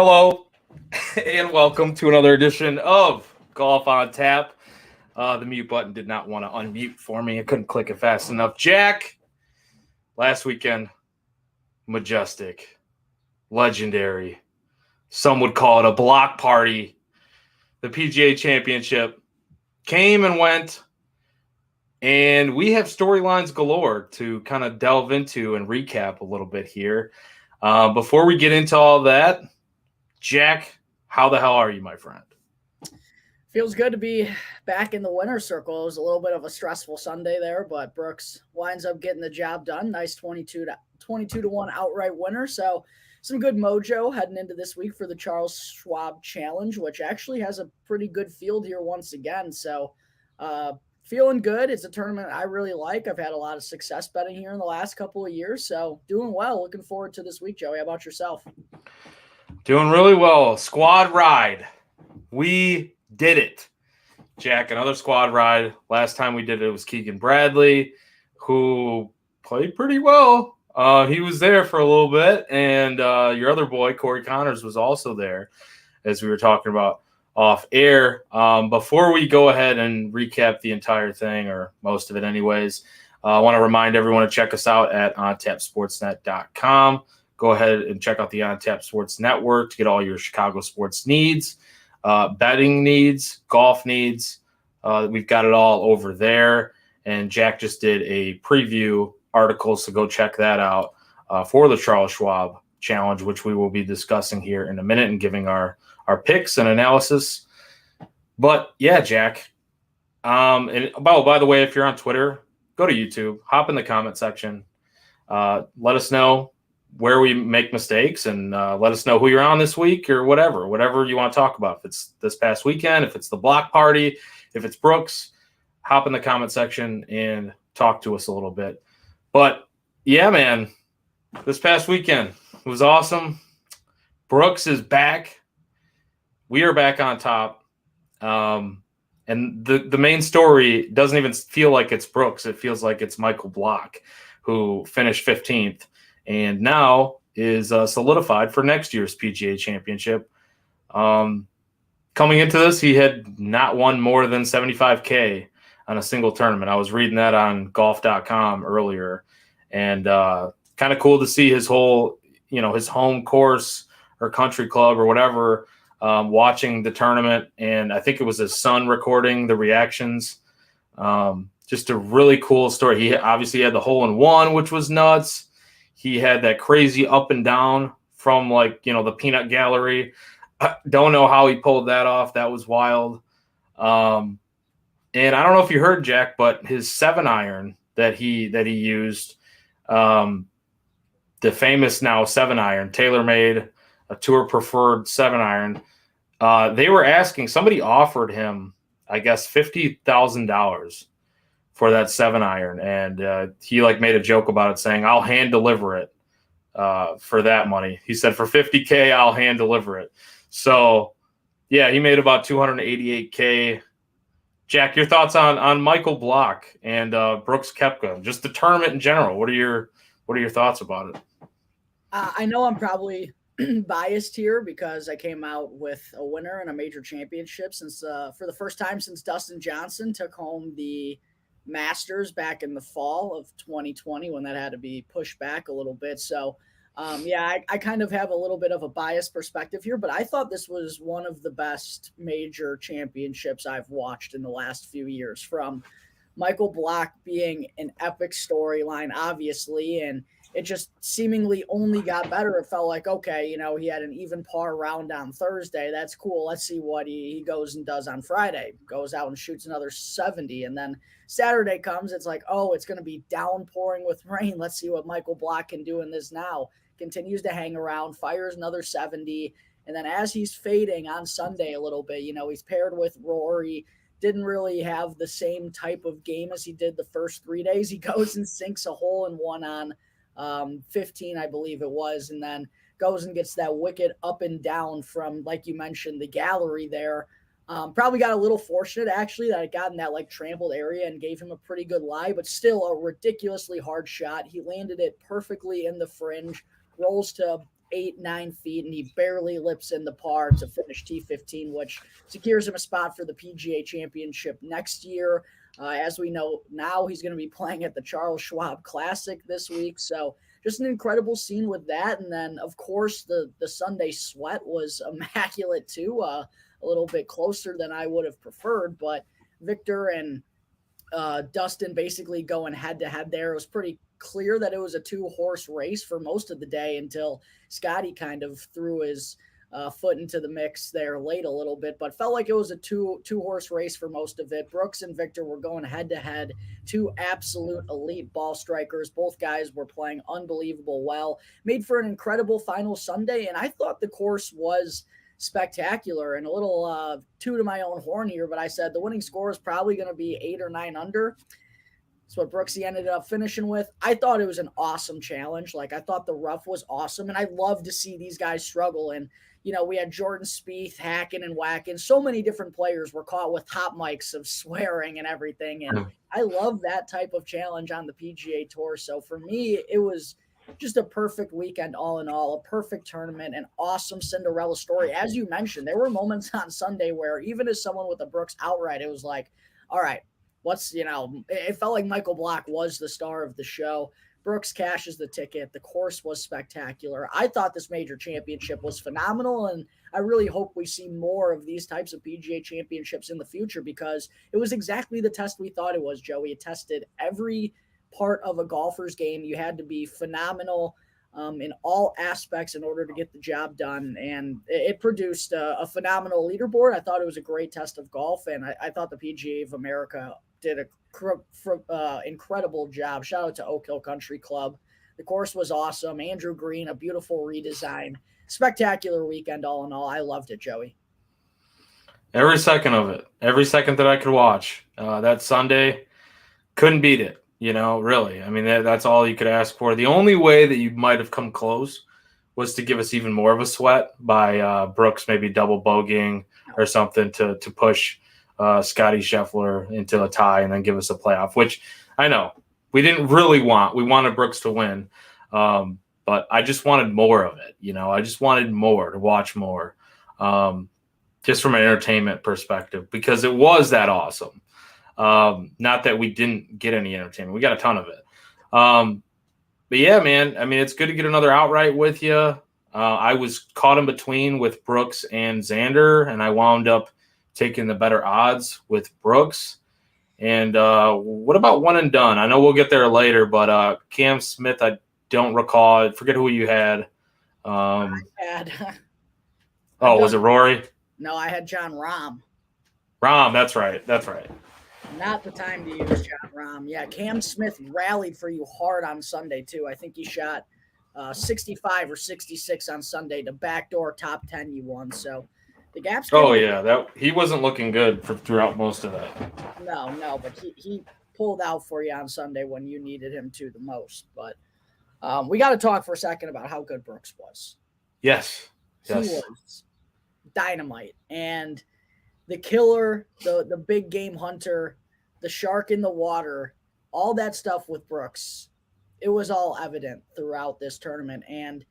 Hello, and welcome to another edition of Golf on Tap. The mute button did not want to unmute for me. I couldn't click it fast enough. Jack, last weekend, majestic, legendary. Some would call it a block party. The PGA Championship came and went, and we have storylines galore to kind of delve into and recap a little bit here. Before we get into all that, Jack, how the hell are you, my friend? Feels good to be back in the winner's circle. It was a little bit of a stressful Sunday there, but Brooks winds up getting the job done. Nice 22 to 1 outright winner. So some good mojo heading into this week for the Charles Schwab Challenge, which actually has a pretty good field here once again. So feeling good. It's a tournament I really like. I've had a lot of success betting here in the last couple of years. So doing well. Looking forward to this week, Joey. How about yourself? Doing really well. Squad ride. We did it. Jack, another squad ride. Last time we did it was Keegan Bradley, who played pretty well. He was there for a little bit, and your other boy, Corey Connors, was also there, as we were talking about off air. Before we go ahead and recap the entire thing, or most of it anyways, I want to remind everyone to check us out at ontapsportsnet.com. Go ahead and check out the On Tap Sports Network to get all your Chicago sports needs, betting needs, golf needs. We've got it all over there. And Jack just did a preview article, so go check that out for the Charles Schwab Challenge, which we will be discussing here in a minute and giving our picks and analysis. But yeah, Jack. And by the way, if you're on Twitter, go to YouTube, hop in the comment section, let us know where we make mistakes, and let us know who you're on this week or whatever you want to talk about. If it's this past weekend, if it's the block party, if it's Brooks, hop in the comment section and talk to us a little bit. But yeah, man, this past weekend was awesome. Brooks is back. We are back on top. And the main story doesn't even feel like it's Brooks. It feels like it's Michael Block, who finished 15th. And now is solidified for next year's PGA Championship. Coming into this, he had not won more than $75K on a single tournament. I was reading that on golf.com earlier, and kind of cool to see his whole, his home course or country club or whatever, watching the tournament. And I think it was his son recording the reactions. Just a really cool story. He obviously had the hole-in-one, which was nuts. He had that crazy up and down from the peanut gallery. I don't know how he pulled that off. That was wild. And I don't know if you heard, Jack, but his 7-iron that he used, the famous now 7-iron, TaylorMade, a tour preferred 7-iron. They were asking, somebody offered him, I guess, $50,000 for that 7-iron, and he made a joke about it, saying, "I'll hand deliver it for that money." He said, "For $50K, I'll hand deliver it." So, yeah, he made about $288K. Jack, your thoughts on Michael Block and Brooks Koepka, just the tournament in general? What are your thoughts about it? I know I'm probably biased here because I came out with a winner in a major championship since for the first time since Dustin Johnson took home the Masters back in the fall of 2020 when that had to be pushed back a little bit. So, I kind of have a little bit of a biased perspective here, but I thought this was one of the best major championships I've watched in the last few years, from Michael Block being an epic storyline, obviously, and it just seemingly only got better. It felt like, okay, he had an even par round on Thursday. That's cool. Let's see what he goes and does on Friday. Goes out and shoots another 70. And then Saturday comes. It's like, oh, it's going to be downpouring with rain. Let's see what Michael Block can do in this now. Continues to hang around, fires another 70. And then as he's fading on Sunday a little bit, he's paired with Rory. Didn't really have the same type of game as he did the first 3 days. He goes and sinks a hole-in-one on 15, I believe it was, and then goes and gets that wicket up and down from, like you mentioned, the gallery there. Probably got a little fortunate, actually, that it got in that trampled area and gave him a pretty good lie, but still a ridiculously hard shot. He landed it perfectly in the fringe, rolls to 8-9 feet, and he barely lips in the par to finish T15, which secures him a spot for the PGA Championship next year. As we know now, he's going to be playing at the Charles Schwab Classic this week. So just an incredible scene with that. And then, of course, the Sunday sweat was immaculate too, a little bit closer than I would have preferred. But Victor and Dustin basically going head to head there. It was pretty clear that it was a 2-horse race for most of the day until Scotty kind of threw his foot into the mix there late a little bit, but felt like it was a two-horse race for most of it. Brooks and Victor were going head to head, 2 absolute elite ball strikers. Both guys were playing unbelievable well, made for an incredible final Sunday, and I thought the course was spectacular. And a little toot to my own horn here, but I said the winning score is probably going to be 8 or 9 under. That's what Brooksy ended up finishing with. I thought it was an awesome challenge. Like, I thought the rough was awesome, and I love to see these guys struggle. And, you know, we had Jordan Spieth hacking and whacking. So many different players were caught with hot mics of swearing and everything. And I love that type of challenge on the PGA Tour. So for me, it was just a perfect weekend all in all, a perfect tournament, an awesome Cinderella story. As you mentioned, there were moments on Sunday where even as someone with a Brooks outright, it was like, all right, it felt like Michael Block was the star of the show. Brooks cashes the ticket. The course was spectacular. I thought this major championship was phenomenal, and I really hope we see more of these types of PGA championships in the future, because it was exactly the test we thought it was, Joey. It tested every part of a golfer's game. You had to be phenomenal in all aspects in order to get the job done, and it produced a phenomenal leaderboard. I thought it was a great test of golf, and I thought the PGA of America did a incredible job. Shout out to Oak Hill Country Club. The course was awesome. Andrew Green, a beautiful redesign. Spectacular weekend all in all. I loved it, Joey. Every second of it. Every second that I could watch. That Sunday, couldn't beat it, really. I mean, that's all you could ask for. The only way that you might have come close was to give us even more of a sweat by Brooks maybe double bogeying or something to push Scotty Scheffler into a tie and then give us a playoff, which I know we didn't really want. We wanted Brooks to win, but I just wanted more of it. I just wanted more, to watch more, just from an entertainment perspective, because it was that awesome. Not that we didn't get any entertainment. We got a ton of it. But yeah, man, I mean, it's good to get another outright with you. I was caught in between with Brooks and Xander, and I wound up taking the better odds with Brooks. And what about one and done? I know we'll get there later, but Cam Smith, I don't recall. I forget who you had. I had. Was it Rory? No, I had John Rahm. Rahm, that's right. Not the time to use John Rahm. Yeah, Cam Smith rallied for you hard on Sunday, too. I think he shot 65 or 66 on Sunday to backdoor top 10 you won. So the gap's he wasn't looking good throughout most of that. No, but he pulled out for you on Sunday when you needed him to the most. But we got to talk for a second about how good Brooks was. Yes. He was dynamite. And the killer, the big game hunter, the shark in the water, all that stuff with Brooks, it was all evident throughout this tournament. And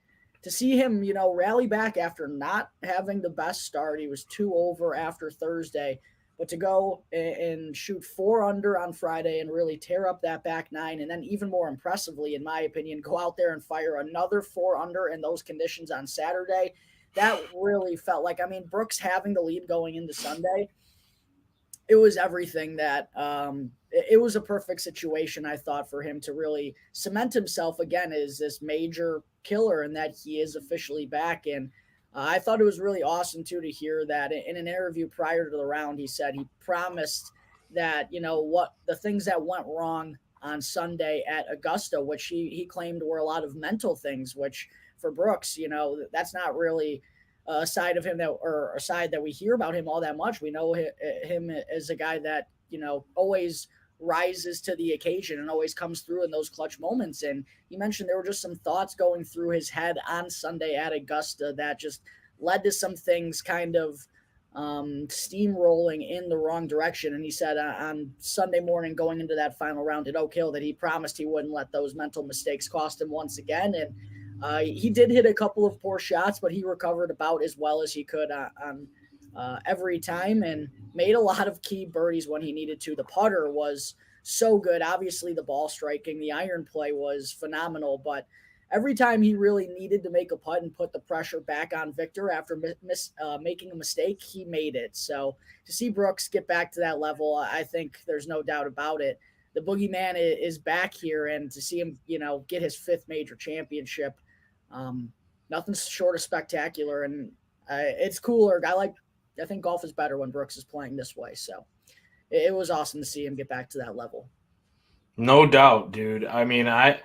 to see him, rally back after not having the best start, he was 2 over after Thursday, but to go and shoot 4 under on Friday and really tear up that back 9, and then even more impressively, in my opinion, go out there and fire another 4 under in those conditions on Saturday, that really felt like, Brooks having the lead going into Sunday, it was everything that it was a perfect situation, I thought, for him to really cement himself again as this major killer, and that he is officially back. And I thought it was really awesome, too, to hear that in an interview prior to the round, he said he promised that, what the things that went wrong on Sunday at Augusta, which he claimed were a lot of mental things, which for Brooks, that's not really a side of him or a side that we hear about him all that much. We know him as a guy that, always rises to the occasion and always comes through in those clutch moments. And you mentioned there were just some thoughts going through his head on Sunday at Augusta that just led to some things kind of steamrolling in the wrong direction. And he said on Sunday morning going into that final round at Oak Hill that he promised he wouldn't let those mental mistakes cost him once again. And He did hit a couple of poor shots, but he recovered about as well as he could on every time and made a lot of key birdies when he needed to. The putter was so good. Obviously, the ball striking, the iron play was phenomenal, but every time he really needed to make a putt and put the pressure back on Victor after making a mistake, he made it. So to see Brooks get back to that level, I think there's no doubt about it. The boogeyman is back here, and to see him, get his 5th major championship, nothing short of spectacular. And it's cooler. I think golf is better when Brooks is playing this way. So it was awesome to see him get back to that level. No doubt, dude. I mean, I'm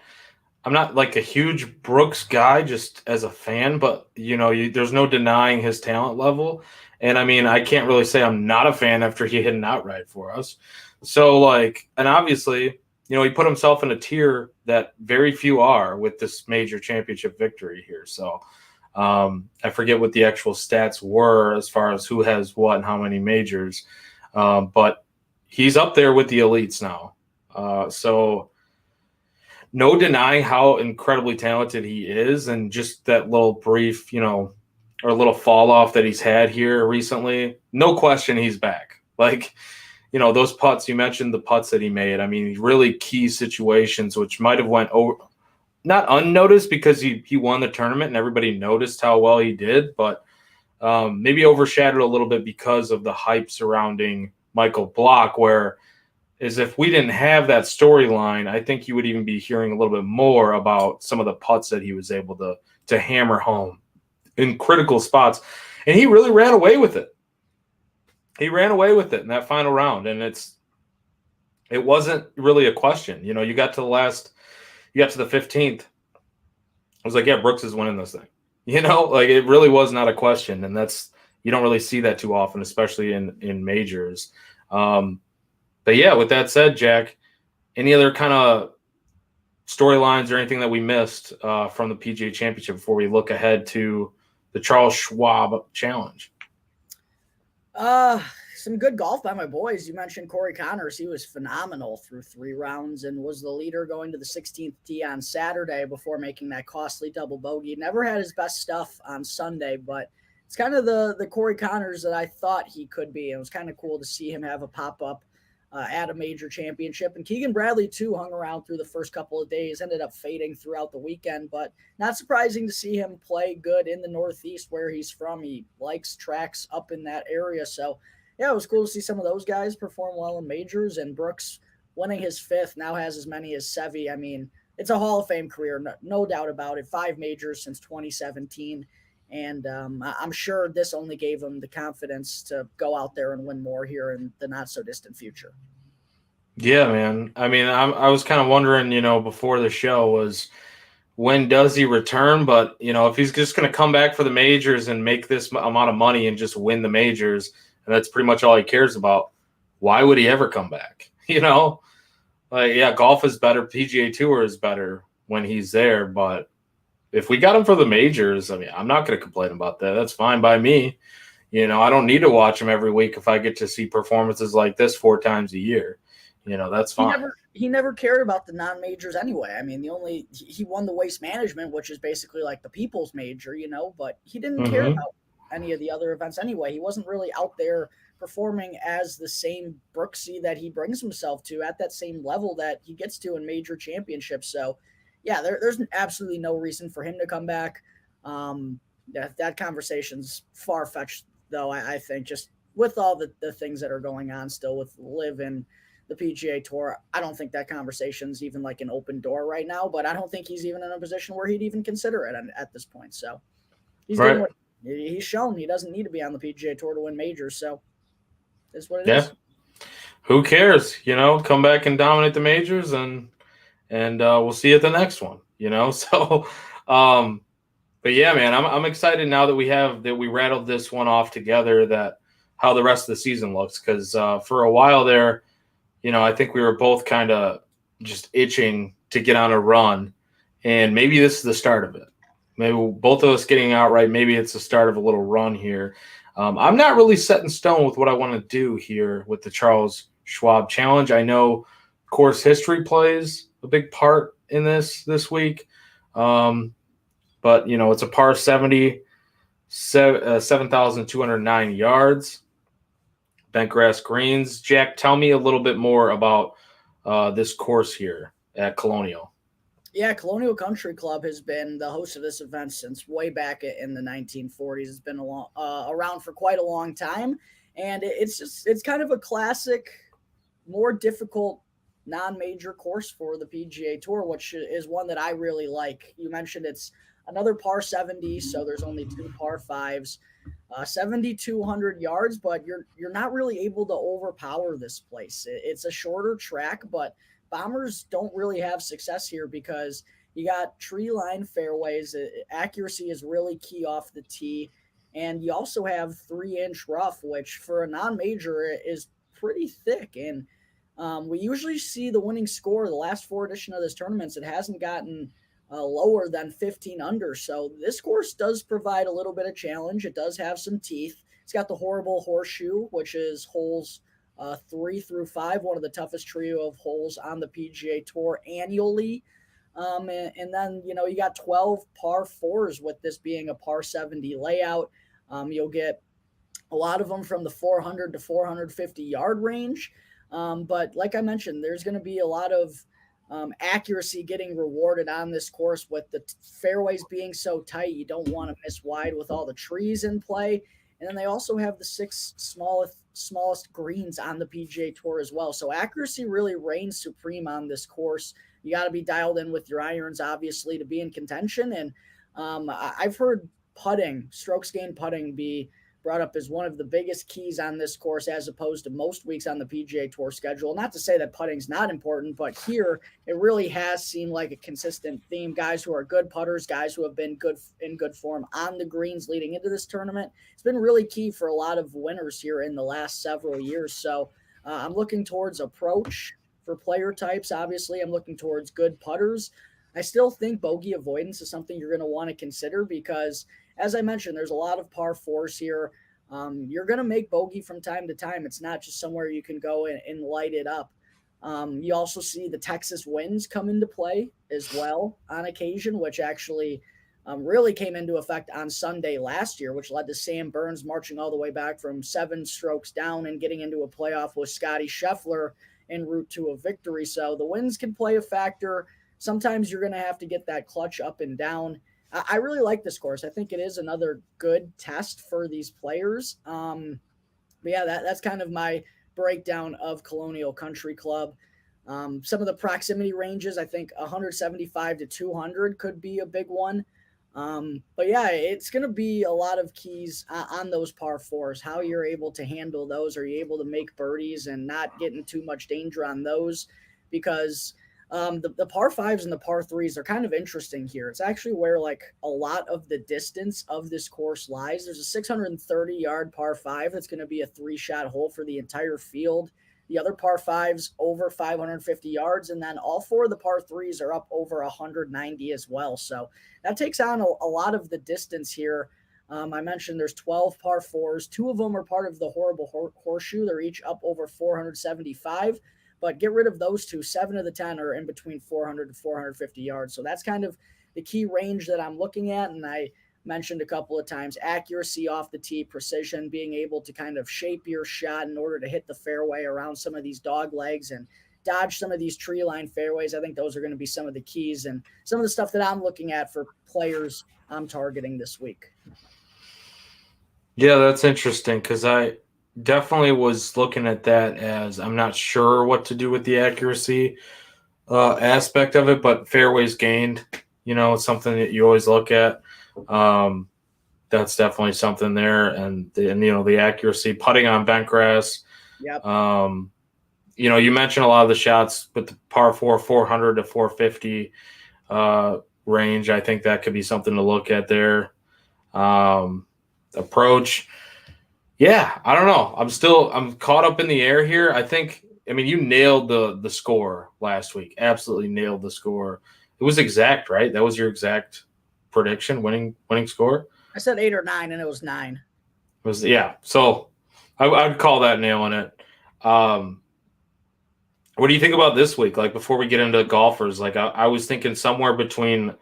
not like a huge Brooks guy just as a fan, but there's no denying his talent level. And I mean, I can't really say I'm not a fan after he hit an outright for us. So and obviously, he put himself in a tier that very few are with this major championship victory here. So I forget what the actual stats were as far as who has what and how many majors, but he's up there with the elites now. So no denying how incredibly talented he is, and just that little brief, or little fall off that he's had here recently. No question he's back. Those putts, you mentioned the putts that he made. I mean, really key situations, which might have went over, not unnoticed because he won the tournament and everybody noticed how well he did, but maybe overshadowed a little bit because of the hype surrounding Michael Block, where is if we didn't have that storyline, I think you would even be hearing a little bit more about some of the putts that he was able to hammer home in critical spots. And he really ran away with it. He ran away with it in that final round. And it wasn't really a question. You got to the 15th. I was like, yeah, Brooks is winning this thing. It really was not a question. And you don't really see that too often, especially in majors. But yeah, with that said, Jack, any other kind of storylines or anything that we missed from the PGA Championship before we look ahead to the Charles Schwab Challenge? Some good golf by my boys. You mentioned Corey Connors. He was phenomenal through 3 rounds and was the leader going to the 16th tee on Saturday before making that costly double bogey. Never had his best stuff on Sunday, but it's kind of the Corey Connors that I thought he could be. It was kind of cool to see him have a pop-up at a major championship. And Keegan Bradley, too, hung around through the first couple of days, ended up fading throughout the weekend, but not surprising to see him play good in the Northeast where he's from. He likes tracks up in that area. So, yeah, it was cool to see some of those guys perform well in majors, and Brooks winning his 5th, now has as many as Seve. I mean, it's a Hall of Fame career, no doubt about it. 5 majors since 2017. And I'm sure this only gave him the confidence to go out there and win more here in the not so distant future. Yeah, man. I mean, I was kind of wondering, before the show was when does he return? But, if he's just going to come back for the majors and make this amount of money and just win the majors, and that's pretty much all he cares about, why would he ever come back? Yeah, golf is better. PGA Tour is better when he's there, but if we got him for the majors, I mean, I'm not going to complain about that. That's fine by me. I don't need to watch him every week if I get to see performances like this 4 times a year. That's fine. He never cared about the non-majors anyway. I mean, he won the Waste Management, which is basically like the people's major, but he didn't care about any of the other events anyway. He wasn't really out there performing as the same Brooksy that he brings himself to at that same level that he gets to in major championships. So, yeah, there's absolutely no reason for him to come back. That conversation's far-fetched, though, I think, just with all the things that are going on still with LIV and the PGA Tour. I don't think that conversation's even like an open door right now, but I don't think he's even in a position where he'd even consider it at this point. So he's right. He's shown he doesn't need to be on the PGA Tour to win majors, so it's what it is. Who cares? Come back and dominate the majors and we'll see you at the next one, So, but yeah, man, I'm excited now that we rattled this one off together, that how the rest of the season looks. Because for a while there, I think we were both kind of just itching to get on a run, and maybe this is the start of it. Maybe both of us getting outright. Maybe it's the start of a little run here. I'm not really set in stone with what I want to do here with the Charles Schwab Challenge. I know course history plays a big part in this week. but it's a par 70, 7,209 yards, bentgrass greens. Jack, tell me a little bit more about this course here at Colonial. Yeah, Colonial Country Club has been the host of this event since way back in the 1940s. It's been around for quite a long time, and it's kind of a classic, more difficult non-major course for the PGA Tour, which is one that I really like. You mentioned it's another par 70, so there's only 2 par 5s, 7,200 yards, but you're not really able to overpower this place. It's a shorter track, but bombers don't really have success here because you got tree line fairways. Accuracy is really key off the tee. And you also have 3-inch rough, which for a non-major is pretty thick. And we usually see the winning score, the last 4 edition of this tournament, it hasn't gotten lower than 15 under. So this course does provide a little bit of challenge. It does have some teeth. It's got the horrible horseshoe, which is holes 3 through 5, one of the toughest trio of holes on the PGA Tour annually. And then, you got 12 par 4s with this being a par 70 layout. You'll get a lot of them from the 400 to 450 yard range. But like I mentioned, there's going to be a lot of accuracy getting rewarded on this course with the fairways being so tight. You don't want to miss wide with all the trees in play. And then they also have the 6 smallest greens on the PGA Tour as well. So accuracy really reigns supreme on this course. You got to be dialed in with your irons, obviously, to be in contention. And I've heard strokes gained putting be brought up as one of the biggest keys on this course as opposed to most weeks on the PGA Tour schedule. Not to say that putting's not important, but here it really has seemed like a consistent theme. Guys who are good putters, guys who have been in good form on the greens leading into this tournament. It's been really key for a lot of winners here in the last several years. So I'm looking towards approach for player types. Obviously, I'm looking towards good putters. I still think bogey avoidance is something you're going to want to consider because, as I mentioned, there's a lot of par 4s here. You're going to make bogey from time to time. It's not just somewhere you can go and light it up. You also see the Texas winds come into play as well on occasion, which actually really came into effect on Sunday last year, which led to Sam Burns marching all the way back from 7 strokes down and getting into a playoff with Scotty Scheffler en route to a victory. So the winds can play a factor. Sometimes you're going to have to get that clutch up and down. I really like this course. I think it is another good test for these players. But yeah, that's kind of my breakdown of Colonial Country Club. Some of the proximity ranges, I think 175 to 200 could be a big one. But yeah, it's going to be a lot of keys on those par 4s, how you're able to handle those. Are you able to make birdies and not get in too much danger on those? Because the par 5s and the par 3s are kind of interesting here. It's actually where like a lot of the distance of this course lies. There's a 630-yard par 5 that's going to be a 3-shot hole for the entire field. The other par 5s over 550 yards, and then all 4 of the par 3s are up over 190 as well. So that takes on a lot of the distance here. I mentioned there's 12 par 4s. 2 of them are part of the horrible horseshoe. They're each up over 475. But get rid of those 2. 7 of the 10 are in between 400 to 450 yards. So that's kind of the key range that I'm looking at. And I mentioned a couple of times accuracy off the tee, precision, being able to kind of shape your shot in order to hit the fairway around some of these dog legs and dodge some of these tree line fairways. I think those are going to be some of the keys and some of the stuff that I'm looking at for players I'm targeting this week. Yeah, that's interesting because I definitely was looking at that as I'm not sure what to do with the accuracy aspect of it, but fairways gained, it's something that you always look at. That's definitely something there. And the accuracy, putting on bent grass. Yep. You mentioned a lot of the shots with the par 4, 400 to 450 range. I think that could be something to look at there. Approach. Yeah, I don't know. I'm caught up in the air here. You nailed the score last week. Absolutely nailed the score. It was exact, right? That was your exact prediction, winning score? I said 8 or 9, and it was 9. So I'd call that nailing it. What do you think about this week? Like before we get into golfers, like I was thinking somewhere between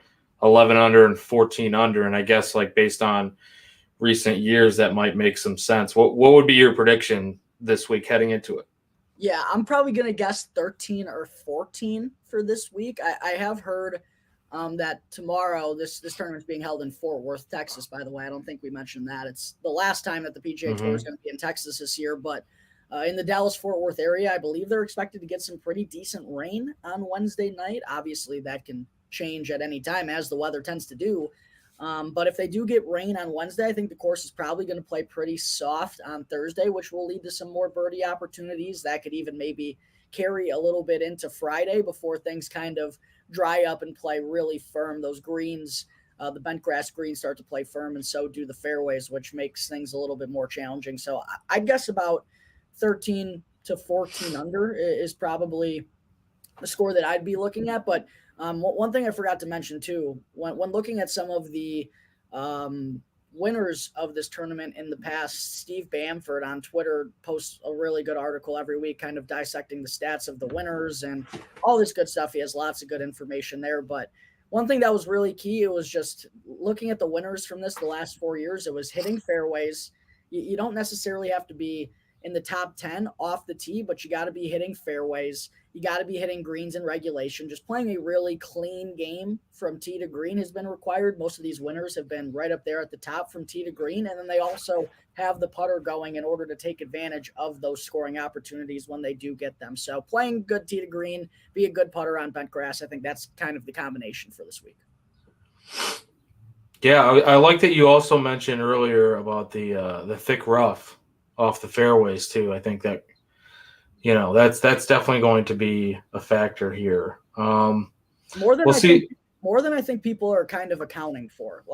11 under and 14 under. And I guess like based on recent years, that might make some sense. What would be your prediction this week heading into it? Yeah, I'm probably going to guess 13 or 14 for this week. I have heard that tomorrow, this tournament's being held in Fort Worth, Texas, by the way. I don't think we mentioned that. It's the last time that the PGA Tour is going to be in Texas this year, but in the Dallas-Fort Worth area, I believe they're expected to get some pretty decent rain on Wednesday night. Obviously, that can change at any time, as the weather tends to do. But if they do get rain on Wednesday, I think the course is probably going to play pretty soft on Thursday, which will lead to some more birdie opportunities. That could even maybe carry a little bit into Friday before things kind of dry up and play really firm. Those greens, the bent grass greens start to play firm, and so do the fairways, which makes things a little bit more challenging. So I guess about 13 to 14 under is probably the score that I'd be looking at. But one thing I forgot to mention too, when looking at some of the winners of this tournament in the past, Steve Bamford on Twitter posts a really good article every week, kind of dissecting the stats of the winners and all this good stuff. He has lots of good information there. But one thing that was really key, it was just looking at the winners from the last 4 years. It was hitting fairways. You don't necessarily have to be in the top 10 off the tee, but you got to be hitting fairways. You got to be hitting greens in regulation. Just playing a really clean game from tee to green has been required. Most of these winners have been right up there at the top from tee to green. And then they also have the putter going in order to take advantage of those scoring opportunities when they do get them. So playing good tee to green, be a good putter on bent grass. I think that's kind of the combination for this week. Yeah, I like that you also mentioned earlier about the thick rough off the fairways too. I think that, that's definitely going to be a factor here. More than I think people are kind of accounting for.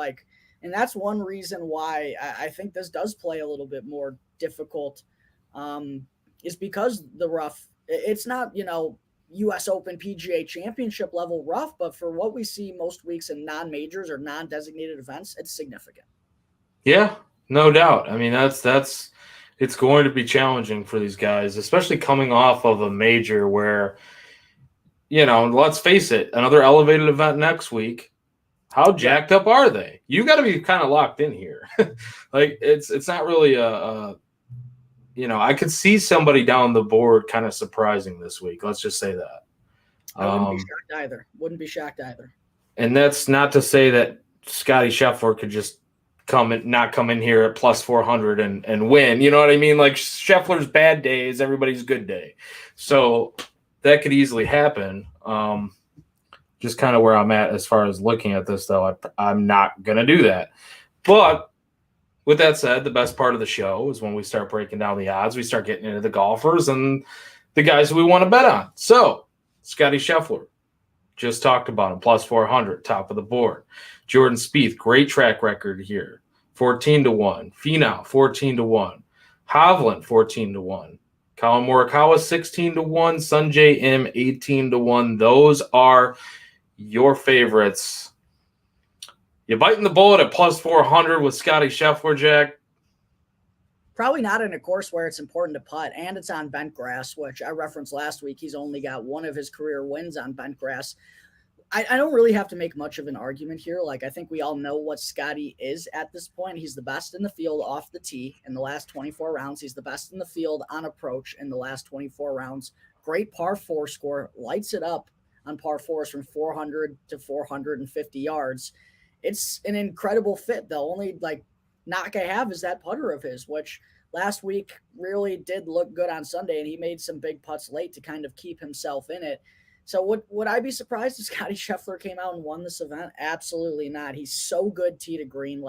And that's one reason why I think this does play a little bit more difficult, is because the rough, it's not, U.S. Open PGA Championship level rough, but for what we see most weeks in non-majors or non-designated events, it's significant. Yeah, no doubt. I mean, it's going to be challenging for these guys, especially coming off of a major where, let's face it, another elevated event next week. How jacked up are they? You got to be kind of locked in here. It's not really I could see somebody down the board kind of surprising this week. Let's just say that. I wouldn't be shocked either. And that's not to say that Scotty Scheffler could just not come in here at plus 400 and win. You know what I mean? Like Scheffler's bad day is everybody's good day. So that could easily happen. Just kind of where I'm at as far as looking at this, though. I'm not going to do that. But with that said, the best part of the show is when we start breaking down the odds. We start getting into the golfers and the guys we want to bet on. So Scotty Scheffler, just talked about him, plus 400, top of the board. Jordan Spieth, great track record here, 14-1. Finau, 14-1. Hovland, 14-1. Colin Morikawa, 16-1. Sungjae Im, 18-1. Those are your favorites. You biting the bullet at plus 400 with Scotty Scheffler, Jack? Probably not in a course where it's important to putt, and it's on bent grass, which I referenced last week. He's only got one of his career wins on bent grass. I don't really have to make much of an argument here. I think we all know what Scotty is at this point. He's the best in the field off the tee in the last 24 rounds. He's the best in the field on approach in the last 24 rounds. Great par 4 score, lights it up on par 4s from 400 to 450 yards. It's an incredible fit. The only knock I have is that putter of his, which last week really did look good on Sunday, and he made some big putts late to kind of keep himself in it. So would I be surprised if Scotty Scheffler came out and won this event? Absolutely not. He's so good tee to green.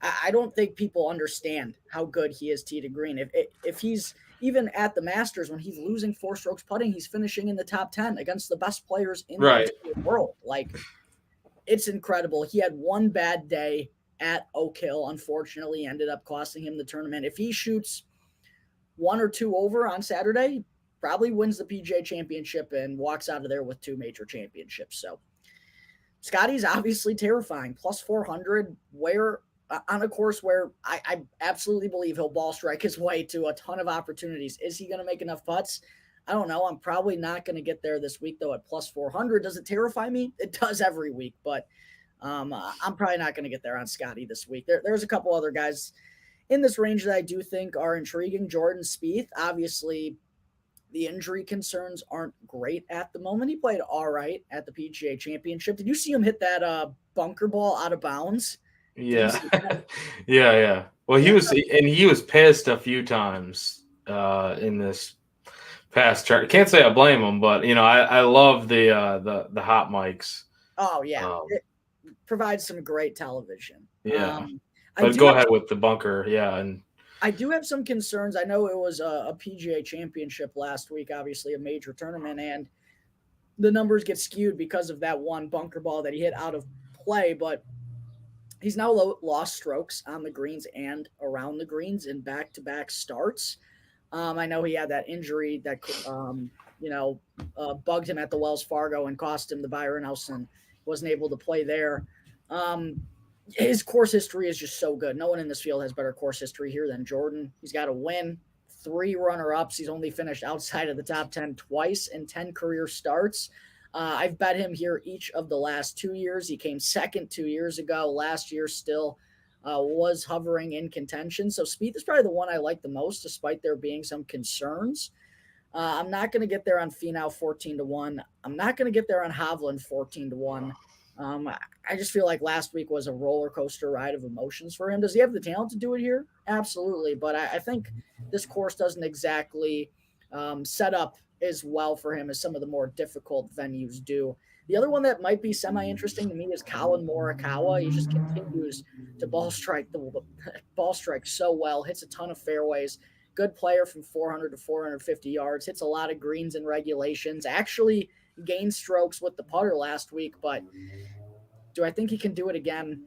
I don't think people understand how good he is tee to green. If he's even at the Masters, when he's losing 4 strokes putting, he's finishing in the top 10 against the best players in the world. It's incredible. He had one bad day at Oak Hill, unfortunately, ended up costing him the tournament. If he shoots 1 or 2 over on Saturday, probably wins the PGA Championship and walks out of there with 2 major championships. So Scotty's obviously terrifying. Plus 400, where on a course where I absolutely believe he'll ball strike his way to a ton of opportunities. Is he going to make enough putts? I don't know. I'm probably not going to get there this week, though, at plus 400. Does it terrify me? It does every week, but I'm probably not going to get there on Scotty this week. There's a couple other guys in this range that I do think are intriguing. Jordan Spieth, obviously, the injury concerns aren't great at the moment. He played all right at the PGA Championship. Did you see him hit that bunker ball out of bounds? Yeah. Yeah. Well, he was pissed a few times in this past chart. Can't say I blame him, but I love the hot mics. Oh yeah, it provides some great television. Yeah, but go ahead with the bunker. Yeah, and I do have some concerns. I know it was a PGA Championship last week, obviously a major tournament, and the numbers get skewed because of that one bunker ball that he hit out of play. But he's now lost strokes on the greens and around the greens in back-to-back starts. I know he had that injury that bugged him at the Wells Fargo and cost him the Byron House and wasn't able to play there. His course history is just so good. No one in this field has better course history here than Jordan. He's got a win, 3 runner-ups. He's only finished outside of the top 10 twice in 10 career starts. I've bet him here each of the last 2 years. He came second 2 years ago. Last year still was hovering in contention. So Spieth is probably the one I like the most, despite there being some concerns. I'm not going to get there on Finau 14-1. I'm not going to get there on Hovland 14-1. I just feel like last week was a roller coaster ride of emotions for him. Does he have the talent to do it here? Absolutely. But I think this course doesn't exactly set up as well for him as some of the more difficult venues do. The other one that might be semi-interesting to me is Colin Morikawa. He just continues to ball strike so well, hits a ton of fairways. Good player from 400 to 450 yards, hits a lot of greens and regulations, actually gained strokes with the putter last week, but do I think he can do it again?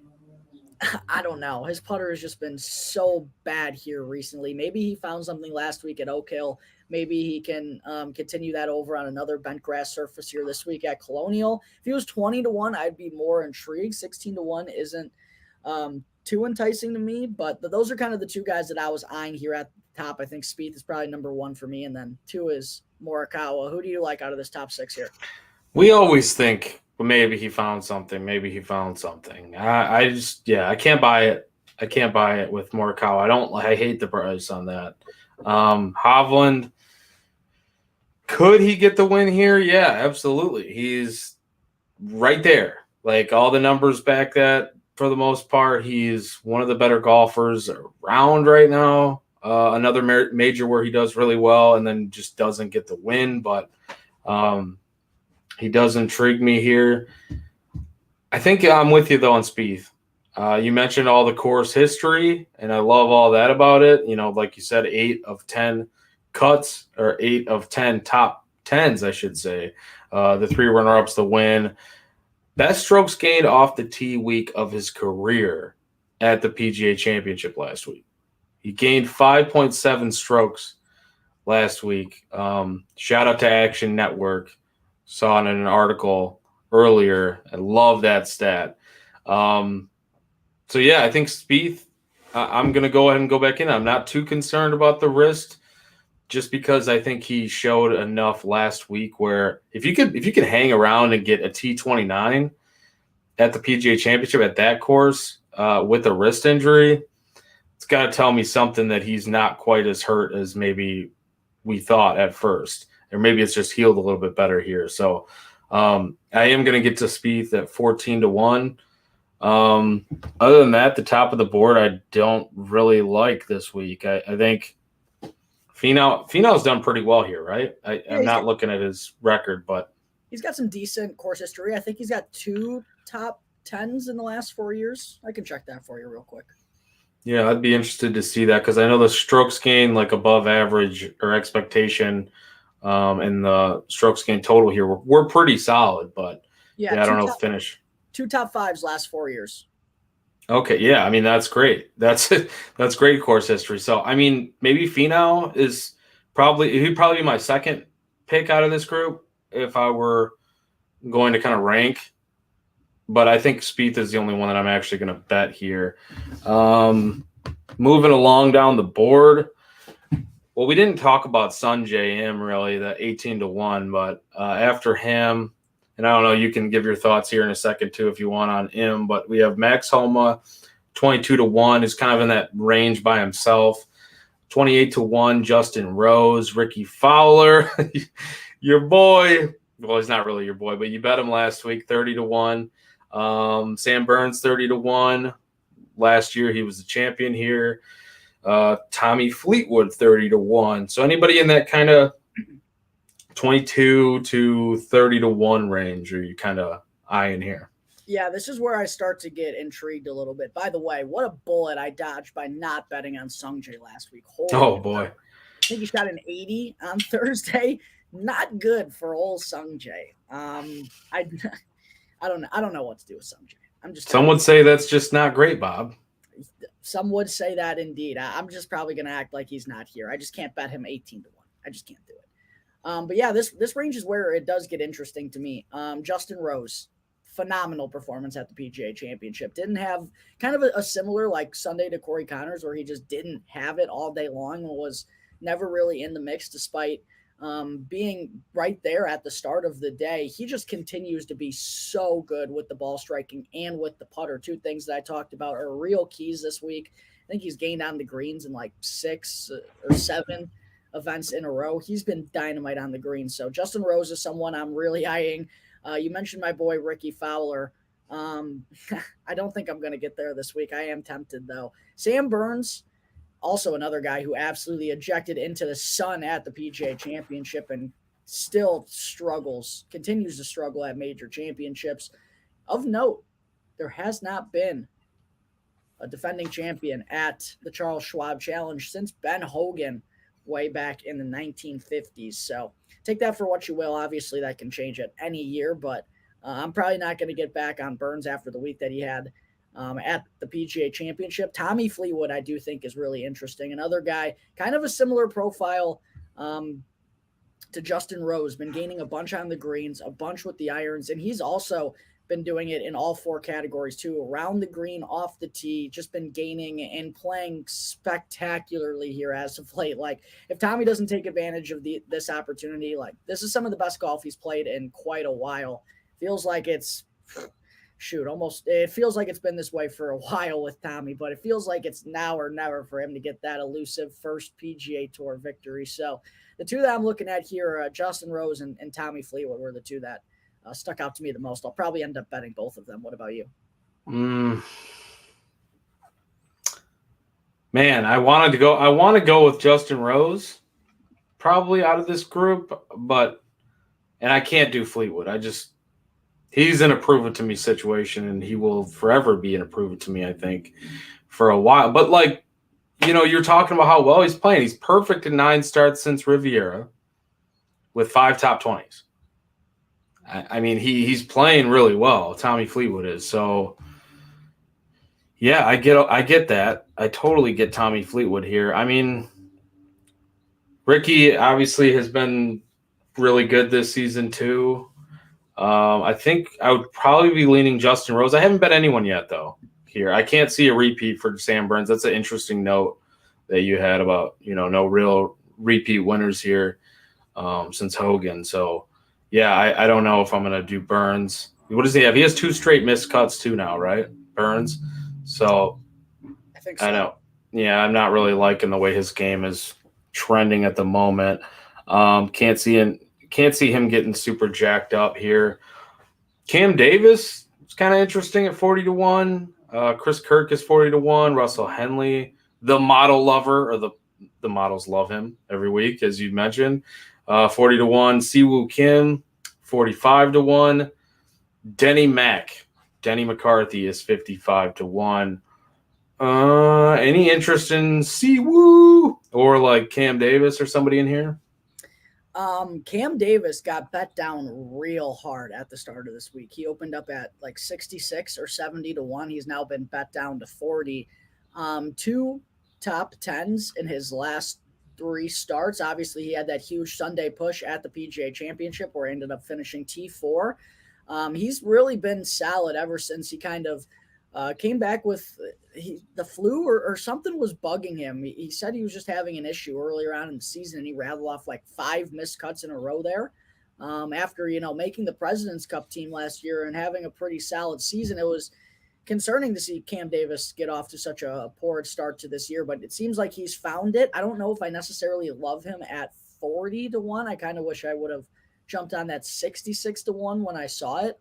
I don't know. His putter has just been so bad here recently. Maybe he found something last week at Oak Hill. Maybe he can continue that over on another bent grass surface here this week at Colonial. If he was 20-1, I'd be more intrigued. 16-1 isn't too enticing to me, but those are kind of the two guys that I was eyeing here at the top. I think Spieth is probably number 1 for me, and then 2 is Morikawa. Who do you like out of this top 6 here? We always think, well, maybe he found something. Maybe he found something. I can't buy it. I can't buy it with Morikawa. I hate the price on that. Hovland, could he get the win here? Yeah, absolutely. He's right there. Like, all the numbers back that for the most part. He's one of the better golfers around right now. Another major where he does really well and then just doesn't get the win, but he does intrigue me here. I think I'm with you, though, on Spieth. You mentioned all the course history, and I love all that about it. Like you said, 8 of 10 cuts, or 8 of 10 top 10s, I should say. The 3 runner-ups, the win. Best strokes gained off the tee week of his career at the PGA Championship last week. He gained 5.7 strokes last week. Shout out to Action Network. Saw it in an article earlier. I love that stat. So, yeah, I think Spieth, I'm going to go ahead and go back in. I'm not too concerned about the wrist, just because I think he showed enough last week where if you could hang around and get a T29 at the PGA Championship at that course with a wrist injury, it's got to tell me something that he's not quite as hurt as maybe we thought at first. Or maybe it's just healed a little bit better here. So I am going to get to Spieth at 14-1. Other than that, the top of the board I don't really like this week. I think Finau's done pretty well here, right? I'm not looking at his record, but he's got some decent course history. I think he's got 2 top 10s in the last 4 years. I can check that for you real quick. Yeah, I'd be interested to see that, because I know the strokes gained like above average or expectation and the strokes gained total here were pretty solid, but I don't know the finish. 2 top 5s last 4 years. Okay, yeah, I mean, that's great. That's great course history. So, I mean, maybe Finau he'd probably be my second pick out of this group if I were going to kind of rank. But I think Spieth is the only one that I'm actually going to bet here. Moving along down the board. Well, we didn't talk about Sungjae Im really, the 18-1, but after him, And I don't know, you can give your thoughts here in a second too if you want on him. But we have Max Homa, 22-1, is kind of in that range by himself. 28-1, Justin Rose, Ricky Fowler, your boy. Well, he's not really your boy, but you bet him last week, 30-1. Sam Burns, 30-1. Last year, he was the champion here. Tommy Fleetwood, 30-1. So anybody in that kind of 22 to 30-1 range are you kind of eyeing here? Yeah, this is where I start to get intrigued a little bit. By the way, what a bullet I dodged by not betting on Sungjae last week. Oh, boy. I think he shot an 80 on Thursday. Not good for old Sungjae. I don't know what to do with Sungjae. Some would say that's just not great, Bob. Some would say that indeed. I'm just probably going to act like he's not here. I just can't bet him 18-1. I just can't do it. But yeah, this range is where it does get interesting to me. Justin Rose, phenomenal performance at the PGA Championship. Didn't have kind of a similar like Sunday to Corey Connors where he just didn't have it all day long and was never really in the mix despite being right there at the start of the day. He just continues to be so good with the ball striking and with the putter. Two things that I talked about are real keys this week. I think he's gained on the greens in like 6 or 7 events in a row. He's been dynamite on the green. So Justin Rose is someone I'm really eyeing. You mentioned my boy Ricky Fowler. I don't think I'm going to get there this week. I am tempted though. Sam Burns, also another guy who absolutely ejected into the sun at the PGA Championship and still continues to struggle at major championships. Of note, there has not been a defending champion at the Charles Schwab Challenge since Ben Hogan way back in the 1950s. So take that for what you will. Obviously, that can change at any year, but I'm probably not going to get back on Burns after the week that he had at the PGA Championship. Tommy Fleetwood, I do think, is really interesting. Another guy, kind of a similar profile to Justin Rose, been gaining a bunch on the greens, a bunch with the irons, and he's also been doing it in all 4 categories too, around the green, off the tee, just been gaining and playing spectacularly here as of late. Like if Tommy doesn't take advantage of this opportunity, like this is some of the best golf he's played in quite a while. Feels like it feels like it's been this way for a while with Tommy, but it feels like it's now or never for him to get that elusive first PGA Tour victory. So the two that I'm looking at here, Justin Rose and Tommy Fleetwood were the two that stuck out to me the most. I'll probably end up betting both of them. What about you? Man, I want to go with Justin Rose probably out of this group, and I can't do Fleetwood. He's in a prove it to me situation, and he will forever be in a prove it to me, I think, for a while. But like, you're talking about how well he's playing. He's perfect in 9 starts since Riviera with 5 top 20s. I mean, he's playing really well. Tommy Fleetwood is. So yeah, I get that. I totally get Tommy Fleetwood here. I mean, Ricky obviously has been really good this season too. I think I would probably be leaning Justin Rose. I haven't bet anyone yet though here. I can't see a repeat for Sam Burns. That's an interesting note that you had about, no real repeat winners here since Hogan. So yeah, I don't know if I'm going to do Burns. What does he have? He has 2 straight missed cuts too now, right? Burns. So I think so. I know. Yeah, I'm not really liking the way his game is trending at the moment. Can't see him getting super jacked up here. Cam Davis is kind of interesting at 40-1. Chris Kirk is 40-1. Russell Henley, the model lover, or the models love him every week, as you mentioned. 40-1. Siwoo Kim, 45-1. Denny McCarthy is 55-1. Any interest in Siwoo or like Cam Davis or somebody in here? Cam Davis got bet down real hard at the start of this week. He opened up at like 66 or 70-1. He's now been bet down to 40. 2 top 10s in his last 3 starts. Obviously, he had that huge Sunday push at the PGA Championship where he ended up finishing T4. He's really been solid ever since he kind of came back with the flu or something was bugging him. He said he was just having an issue earlier on in the season, and he rattled off like 5 missed cuts in a row there. After, making the President's Cup team last year and having a pretty solid season, it was concerning to see Cam Davis get off to such a poor start to this year, but it seems like he's found it. I don't know if I necessarily love him at 40-1. I kind of wish I would have jumped on that 66-1 when I saw it.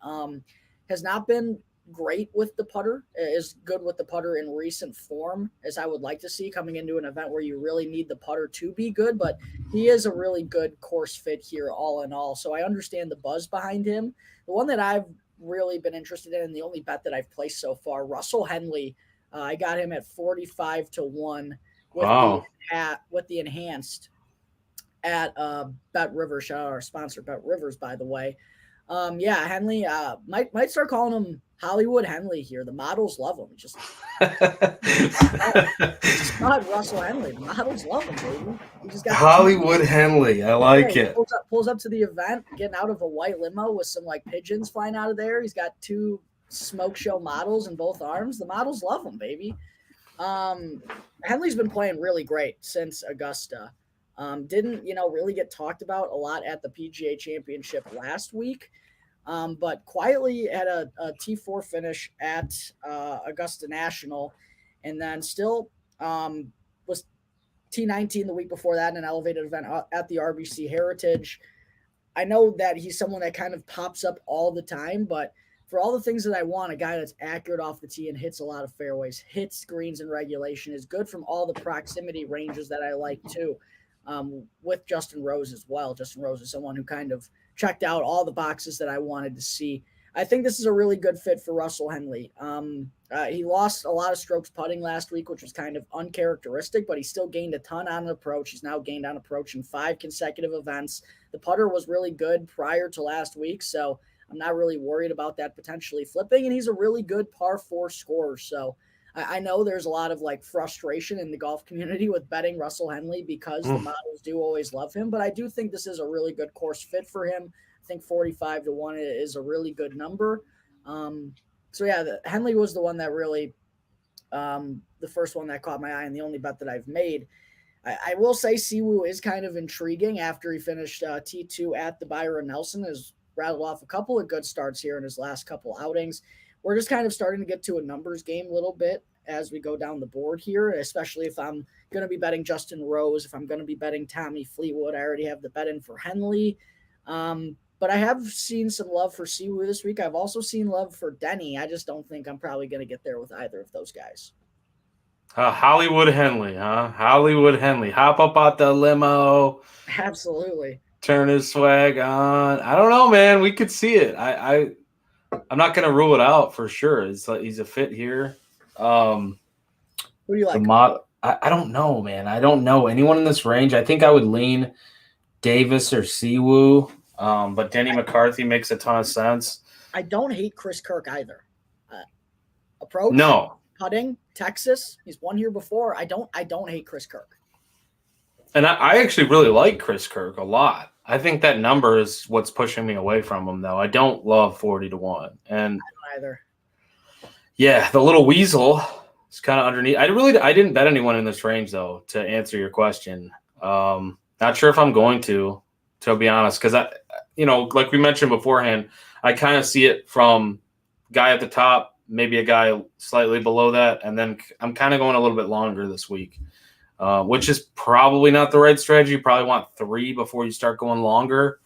Has not been great with the putter, is good with the putter in recent form as I would like to see coming into an event where you really need the putter to be good, but he is a really good course fit here all in all. So I understand the buzz behind him. The one that I've really been interested in, and the only bet that I've placed so far, Russell Henley. I got him at 45-1 with the enhanced at Bet Rivers. Shout out our sponsor, Bet Rivers, by the way. Henley might start calling him Hollywood Henley here. The models love him. Just not Russell Henley. The models love him, baby. He just got Hollywood Henley. I like it. Pulls up to the event, getting out of a white limo with some like pigeons flying out of there. He's got 2 smoke show models in both arms. The models love him, baby. Henley's been playing really great since Augusta. Didn't really get talked about a lot at the PGA Championship last week, but quietly had a T4 finish at Augusta National, and then still was T19 the week before that in an elevated event at the RBC Heritage. I know that he's someone that kind of pops up all the time, but for all the things that I want, a guy that's accurate off the tee and hits a lot of fairways, hits greens in regulation, is good from all the proximity ranges that I like too. With Justin Rose as well. Justin Rose is someone who kind of checked out all the boxes that I wanted to see. I think this is a really good fit for Russell Henley. He lost a lot of strokes putting last week, which was kind of uncharacteristic, but he still gained a ton on approach. He's now gained on approach in 5 consecutive events. The putter was really good prior to last week, so I'm not really worried about that potentially flipping, and he's a really good par 4 scorer. So I know there's a lot of like frustration in the golf community with betting Russell Henley because the models do always love him, but I do think this is a really good course fit for him. I think 45-1 is a really good number. Henley was the one that really, the first one that caught my eye and the only bet that I've made. I will say Siwoo is kind of intriguing after he finished T2 at the Byron Nelson, has rattled off a couple of good starts here in his last couple outings. We're just kind of starting to get to a numbers game a little bit as we go down the board here, especially if I'm going to be betting Justin Rose, if I'm going to be betting Tommy Fleetwood. I already have the bet in for Henley. But I have seen some love for Siwoo this week. I've also seen love for Denny. I just don't think I'm probably going to get there with either of those guys. Hollywood Henley, huh? Hollywood Henley. Hop up out the limo. Absolutely. Turn his swag on. I don't know, man. We could see it. I'm not going to rule it out for sure. It's like he's a fit here. Who do you like? I don't know, man. I don't know anyone in this range. I think I would lean Davis or Siwoo, but Denny McCarthy makes a ton of sense. I don't hate Chris Kirk either. Approach, no, putting, Texas. He's won here before. I don't hate Chris Kirk. And I actually really like Chris Kirk a lot. I think that number is what's pushing me away from him, though. I don't love 40-1, and I don't either. Yeah, the little weasel is kind of underneath. I didn't bet anyone in this range though. To answer your question, not sure if I'm going to be honest, because like we mentioned beforehand, I kind of see it from guy at the top, maybe a guy slightly below that, and then I'm kind of going a little bit longer this week. Which is probably not the right strategy. You probably want 3 before you start going longer,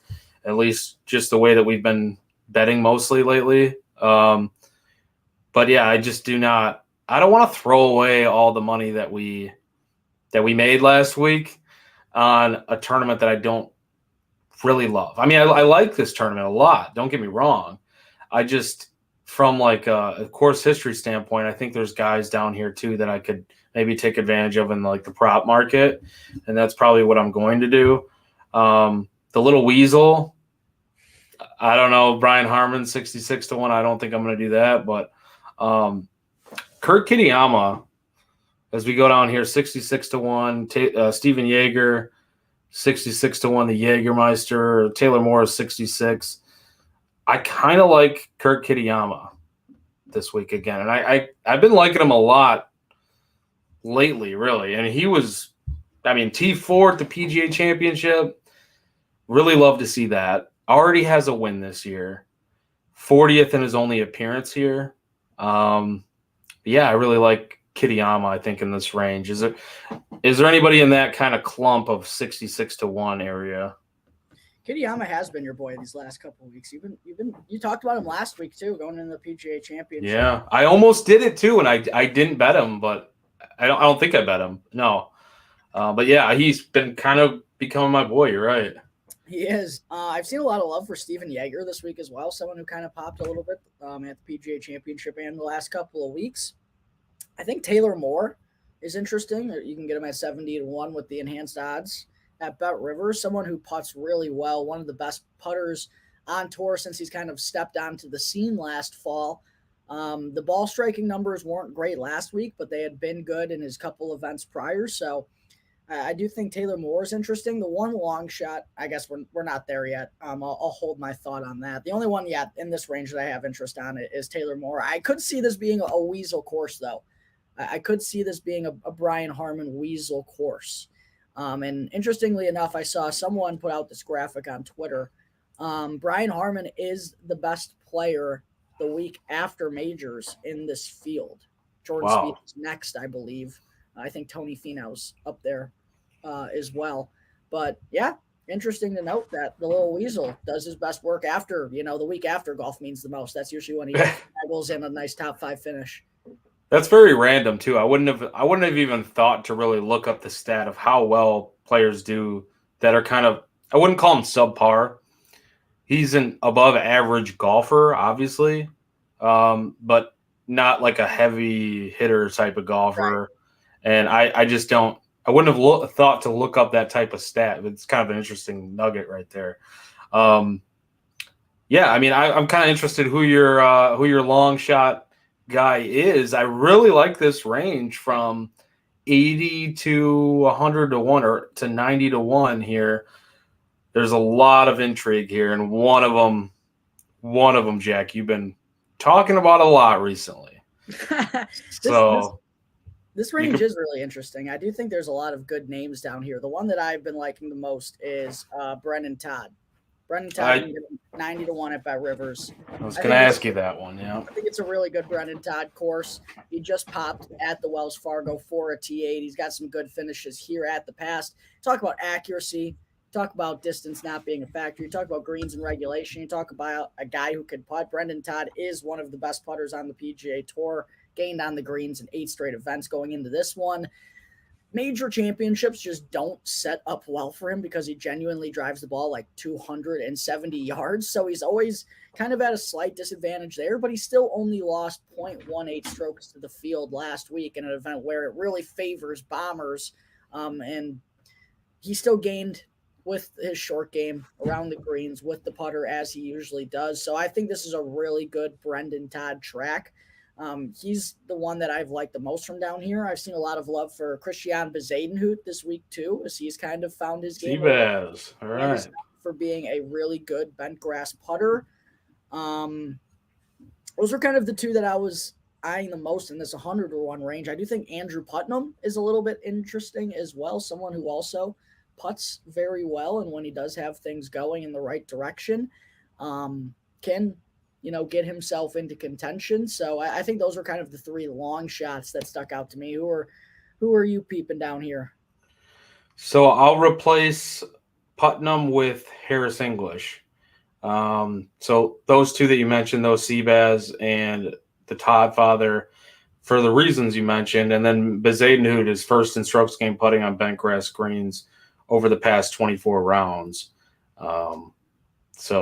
at least just the way that we've been betting mostly lately. But yeah, I just do not. I don't want to throw away all the money that we made last week on a tournament that I don't really love. I mean, I like this tournament a lot. Don't get me wrong. I just, from like a course history standpoint, I think there's guys down here too that I could maybe take advantage of in like the prop market, and that's probably what I'm going to do. The little weasel, I don't know, Brian Harmon 66-1. I don't think I'm going to do that, but Kurt Kitayama, as we go down here, 66-1. Steven Yeager 66-1. The Jägermeister. Taylor Morris 66. I kind of like Kurt Kitayama this week again, and I've been liking him a lot lately, really. And he was, T4 at the PGA Championship. Really love to see that. already has a win this year, 40th in his only appearance here. Yeah, I really like Kitayama, I think, in this range. Is there anybody in that kind of clump of 66-1 area? Kitayama has been your boy these last couple of weeks. You talked about him last week too, going into the PGA Championship. Yeah, I almost did it too, and I didn't bet him, but I don't think I bet him. No, but yeah, he's been kind of becoming my boy. You're right. He is. I've seen a lot of love for Steven Yeager this week as well. Someone who kind of popped a little bit at the PGA Championship and the last couple of weeks. I think Taylor Moore is interesting. You can get him at 70-1 with the enhanced odds at Bet Rivers. Someone who putts really well. One of the best putters on tour since he's kind of stepped onto the scene last fall. The ball striking numbers weren't great last week, but they had been good in his couple events prior. So I do think Taylor Moore is interesting. The one long shot, I guess we're not there yet. I'll hold my thought on that. The only one yet in this range that I have interest on it is Taylor Moore. I could see this being a weasel course, though. I could see this being a Brian Harman weasel course. And interestingly enough, I saw someone put out this graphic on Twitter. Brian Harman is the best player the week after majors in this field. Jordan Spieth is next, I believe. I think Tony Finau's up there as well. But yeah, interesting to note that the little weasel does his best work after, the week after golf means the most. That's usually when he goes in a nice top 5 finish. That's very random too. I wouldn't have even thought to really look up the stat of how well players do that are kind of, I wouldn't call him subpar. He's an above average golfer, obviously, but not like a heavy hitter type of golfer. Right. And I just don't. I wouldn't have thought to look up that type of stat. It's kind of an interesting nugget right there. Yeah, I mean, I'm kind of interested who your long shot guy is. I really like this range from 80 to 100-1 or to 90-1 here. There's a lot of intrigue here, and one of them, Jack, you've been talking about a lot recently. This range is really interesting. I do think there's a lot of good names down here. The one that I've been liking the most is Brendan Todd. Brendan Todd can get 90-1 at Bet Rivers. I was going to ask you that one, yeah. I think it's a really good Brendan Todd course. He just popped at the Wells Fargo for a T8. He's got some good finishes here at the past. Talk about accuracy. Talk about distance not being a factor. You talk about greens and regulation. You talk about a guy who could putt. Brendan Todd is one of the best putters on the PGA Tour. Gained on the greens in 8 straight events going into this one. Major championships just don't set up well for him because he genuinely drives the ball like 270 yards. So he's always kind of at a slight disadvantage there, but he still only lost 0.18 strokes to the field last week in an event where it really favors bombers. And he still gained with his short game around the greens with the putter as he usually does. So I think this is a really good Brendan Todd track. He's the one that I've liked the most from down here. I've seen a lot of love for Christian Bezuidenhout this week too, as he's kind of found his game. All right. For being a really good bent grass putter. Those are kind of the two that I was eyeing the most in this 100-1 range. I do think Andrew Putnam is a little bit interesting as well. Someone who also putts very well, and when he does have things going in the right direction, can get himself into contention. So I think those are kind of the 3 long shots that stuck out to me. Who are you peeping down here? So I'll replace Putnam with Harris English. So those two that you mentioned, those Seabass and the Todd father, for the reasons you mentioned, and then Bezuidenhout is first in strokes game putting on bent grass greens over the past 24 rounds. So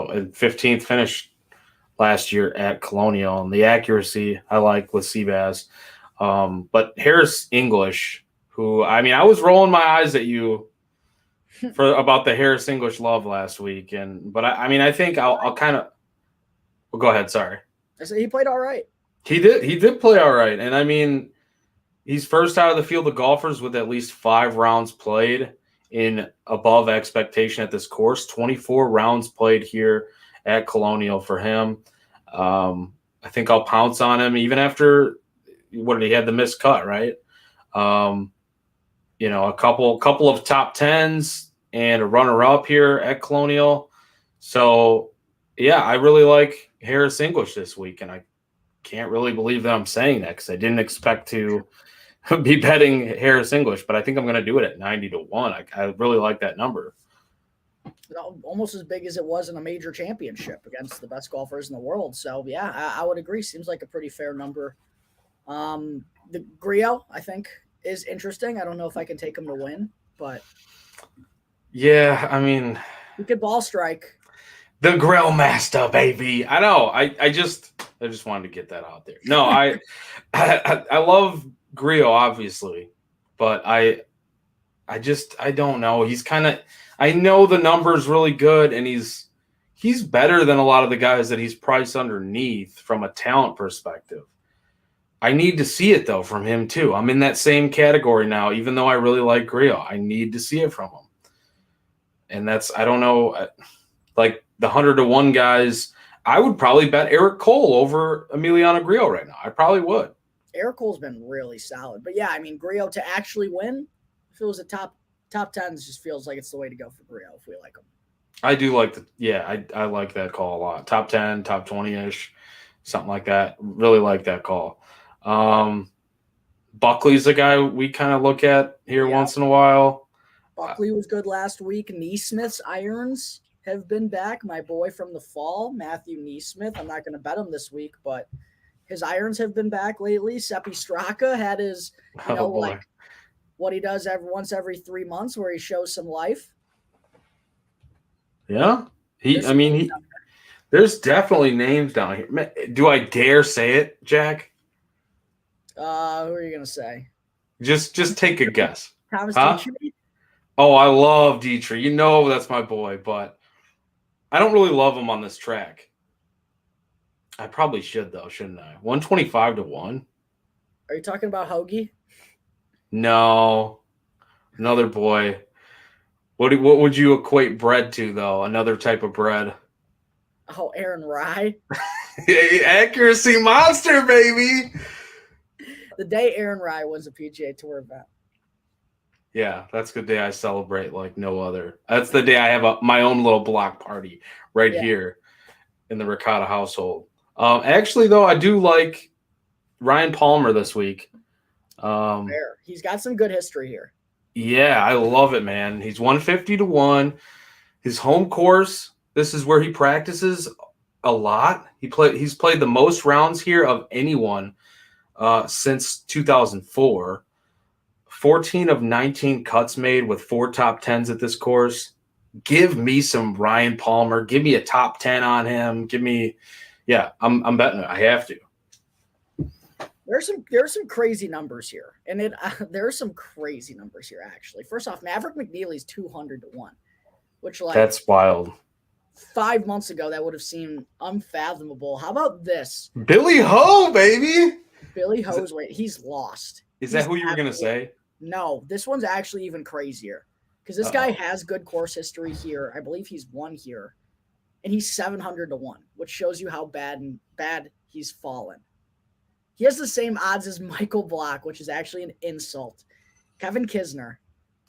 a 15th finish last year at Colonial, and the accuracy I like with Seabass. But Harris English, who, I mean, I was rolling my eyes at you for about the Harris English love last week, but I think I'll kind of. Well, go ahead. Sorry. I said he played all right. He did play all right, and I mean, he's first out of the field of golfers with at least 5 rounds played in above expectation at this course. 24 rounds played here at Colonial for him. I think I'll pounce on him even after he had the missed cut, right? A couple of top 10s and a runner-up here at Colonial. So, yeah, I really like Harris English this week, and I can't really believe that I'm saying that because I didn't expect to be betting Harris English, but I think I'm going to do it at 90-1. I really like that number. Almost as big as it was in a major championship against the best golfers in the world. So yeah, I would agree. Seems like a pretty fair number. The Griot, I think, is interesting. I don't know if I can take him to win, but yeah, I mean, he could ball strike. The Grill Master, baby. I know. I just wanted to get that out there. No, I love Griot, obviously, but I don't know. He's kind of, I know the number's really good, and he's better than a lot of the guys that he's priced underneath from a talent perspective. I need to see it, though, from him, too. I'm in that same category now, even though I really like Griot. I need to see it from him. And that's, I don't know, like the 100-1 guys, I would probably bet Eric Cole over Emiliano Griot right now. I probably would. Eric Cole's been really solid. But yeah, I mean, Griot to actually win, if it was a top 10, just feels like it's the way to go for Griot if we like him. I do like I like that call a lot. Top 10, top 20-ish, something like that. Really like that call. Buckley's a guy we kind of look at here once in a while. Buckley was good last week. Neesmith's irons have been back. My boy from the fall, Matthew Neesmith. I'm not going to bet him this week, but his irons have been back lately. Seppi Straka had his, like what he does once every 3 months where he shows some life. Yeah. There's definitely names down here. Do I dare say it, Jack? Who are you going to say? Just take a guess. Thomas Dietrich? Oh, I love Dietrich. That's my boy, but I don't really love him on this track. I probably should, though, shouldn't I? 125-1. Are you talking about Hoagie? No. Another boy. What would you equate bread to, though? Another type of bread. Oh, Aaron Rye. Accuracy monster, baby. The day Aaron Rye wins a PGA Tour event. Yeah, that's the day I celebrate like no other. That's the day I have my own little block party here in the Ricotta household. Actually, though, I do like Ryan Palmer this week. He's got some good history here. Yeah, I love it, man. He's 150-1. His home course, this is where he practices a lot. He's played the most rounds here of anyone since 2004. 14 of 19 cuts made with 4 top 10s at this course. Give me some Ryan Palmer. Give me a top 10 on him. I'm betting it. I have to. There's some crazy numbers here, and there are some crazy numbers here actually. First off, Maverick McNeely's 200-1, which that's wild. 5 months ago that would have seemed unfathomable. How about this? Billy Ho, baby. Billy Ho's he's lost. Is that who you were gonna say? No, this one's actually even crazier because this guy has good course history here. I believe he's won here, and he's 700-1, which shows you how bad he's fallen. He has the same odds as Michael Block, which is actually an insult. Kevin Kisner.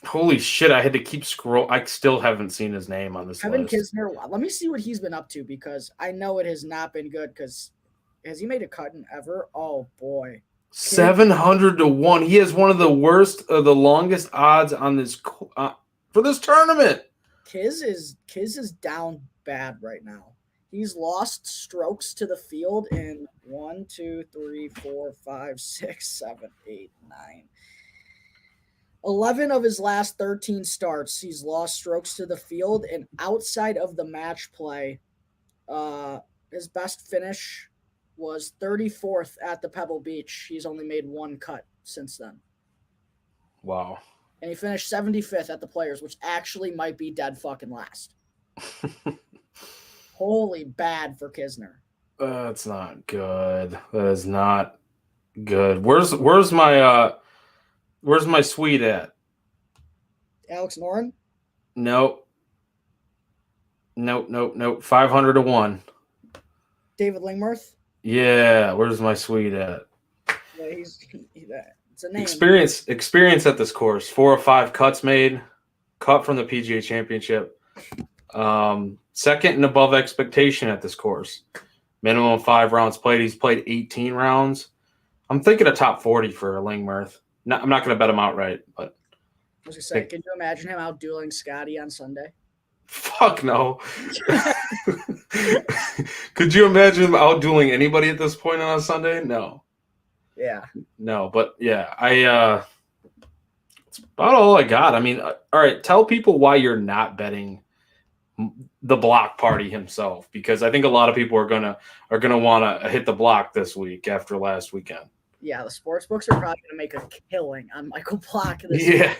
Holy shit, I had to keep scrolling. I still haven't seen his name on this Kevin list. Kisner, let me see what he's been up to because I know it has not been good because has he made a cut in ever? Oh, boy. 700-1. He has one of the longest odds on this for this tournament. Kiz is down bad right now. He's lost strokes to the field in 1, 2, 3, 4, 5, 6, 7, 8, 9. 11 of his last 13 starts, he's lost strokes to the field, and outside of the match play, his best finish was 34th at the Pebble Beach. He's only made 1 cut since then. Wow. And he finished 75th at the Players, which actually might be dead fucking last. Holy bad for Kisner. That's not good. That is not good. Where's my suite at? Alex Noren? Nope. 500-1. David Lingmerth? Yeah, where's my suite at? Yeah, it's a name. Experience at this course. 4 or 5 cuts made. Cut from the PGA Championship. Second and above expectation at this course. Minimum 5 rounds played. He's played 18 rounds. I'm thinking a top 40 for Langmuir. No, I'm not going to bet him outright, but I was gonna say, can you imagine him out dueling Scotty on Sunday? fuck no. Could you imagine him out dueling anybody at this point on a Sunday? No. Yeah. No, but yeah, it's about all I got. I mean, all right, tell people why you're not betting the block party himself, because I think a lot of people are gonna want to hit the block this week after last weekend. Yeah, the sports books are probably gonna make a killing on Michael Block this week.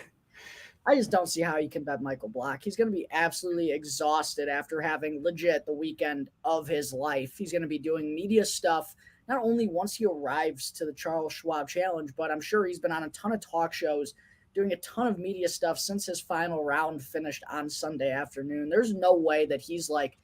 I just don't see how you can bet Michael Block. He's going to be absolutely exhausted after having legit the weekend of his life. He's going to be doing media stuff, not only once he arrives to the Charles Schwab Challenge, but I'm sure he's been on a ton of talk shows, doing a ton of media stuff since his final round finished on Sunday afternoon. There's no way that he's like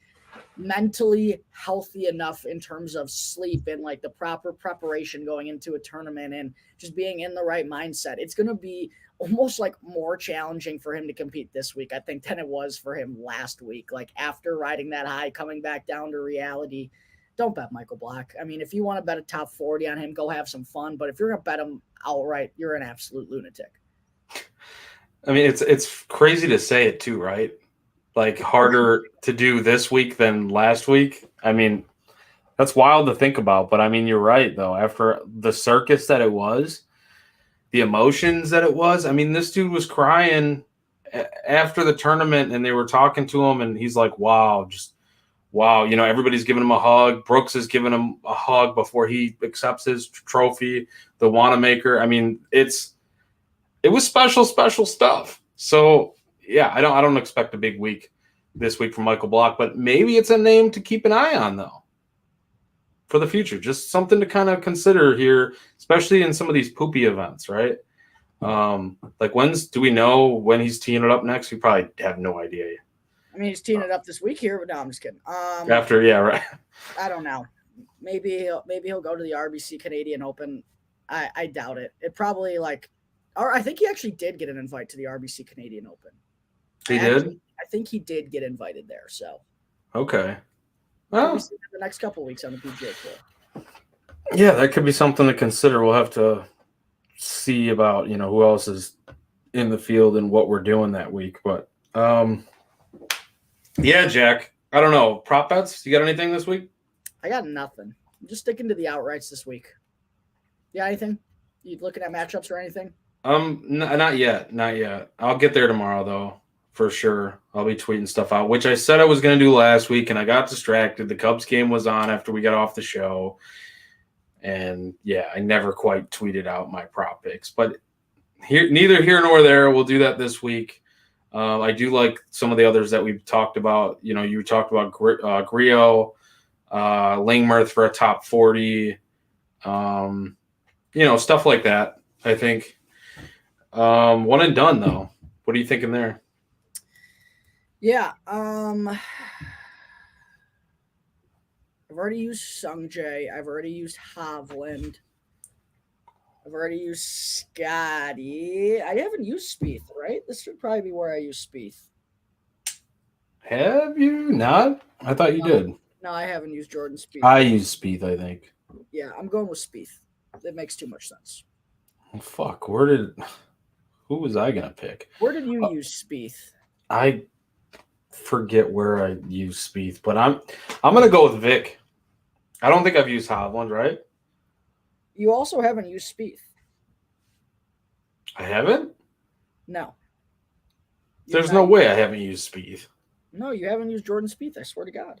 mentally healthy enough in terms of sleep and like the proper preparation going into a tournament and just being in the right mindset. It's going to be almost like more challenging for him to compete this week, I think, than it was for him last week. Like after riding that high, coming back down to reality, don't bet Michael Block. I mean, if you want to bet a top 40 on him, go have some fun. But if you're going to bet him outright, you're an absolute lunatic. I mean, it's crazy to say it too, right? Like harder to do this week than last week. I mean, that's wild to think about. But I mean, you're right, though. After the circus that it was, the emotions that it was. I mean, this dude was crying after the tournament and they were talking to him and he's like, wow, just wow. You know, everybody's giving him a hug. Brooks is giving him a hug before he accepts his trophy, the Wanamaker. I mean, it was special stuff. So yeah, I don't expect a big week this week from Michael Block, but maybe it's a name to keep an eye on though. For the future, just something to kind of consider here, especially in some of these poopy events, right? Like do we know when he's teeing it up next? We probably have no idea. I mean, he's teeing it up this week here, but no, I'm just kidding. Right. I don't know. Maybe he'll go to the RBC Canadian Open. I doubt it. It probably or I think he actually did get an invite to the RBC Canadian Open. He did? I think he did get invited there. So okay. Well, the next couple of weeks on the PGA Tour. Yeah, that could be something to consider. We'll have to see about, who else is in the field and what we're doing that week. But yeah, Jack, I don't know. Prop bets? You got anything this week? I got nothing. I'm just sticking to the outrights this week. Yeah, anything? You looking at matchups or anything? Not yet. I'll get there tomorrow though. For sure. I'll be tweeting stuff out, which I said I was going to do last week, and I got distracted. The Cubs game was on after we got off the show. And, yeah, I never quite tweeted out my prop picks. But neither here nor there. We'll do that this week. I do like some of the others that we've talked about. You talked about Griot, Langmuir for a top 40. Stuff like that, I think. One and done, though. What are you thinking there? Yeah, I've already used Sungjae. I've already used Hovland. I've already used Scotty. I haven't used Spieth, right? This should probably be where I use Spieth. Have you not? I thought you did. No, I haven't used Jordan Spieth. I used Spieth, I think. Yeah, I'm going with Spieth. It makes too much sense. Oh, fuck, who was I going to pick? Where did you use Spieth? I forget where I used Spieth, but I'm going to go with Vic. I don't think I've used Hovland, right? You also haven't used Spieth. I haven't? No. There's no way I haven't used Spieth. No, you haven't used Jordan Spieth, I swear to God.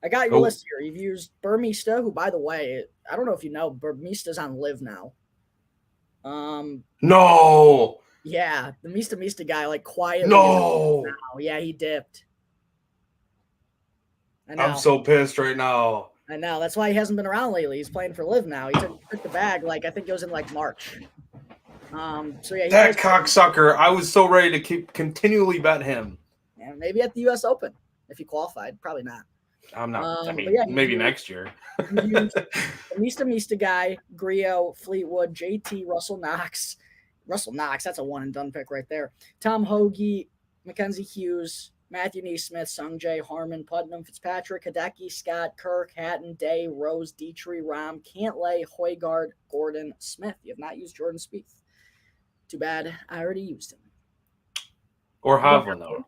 I got your list here. You've used Burmista, who, by the way, I don't know if you know, Burmista's on Live now. No. Yeah, the Mista guy, quietly. No. Now. Yeah, he dipped. I know. I'm so pissed right now. I know. That's why he hasn't been around lately. He's playing for Live now. He took the bag, I think it was in March. So yeah. That cocksucker. I was so ready to continually bet him. Yeah, maybe at the U.S. Open if he qualified. Probably not. I'm not. Maybe next year. Mista guy, Griot, Fleetwood, JT, Russell Knox. That's a one and done pick right there. Tom Hoagie, Mackenzie Hughes, Matthew Neesmith, Sungjae, Harmon, Putnam, Fitzpatrick, Hideki, Scott, Kirk, Hatton, Day, Rose, Dietrich, Rahm, Cantlay, Hoygaard, Gordon, Smith. You have not used Jordan Spieth. Too bad. I already used him. Or Hovland, though.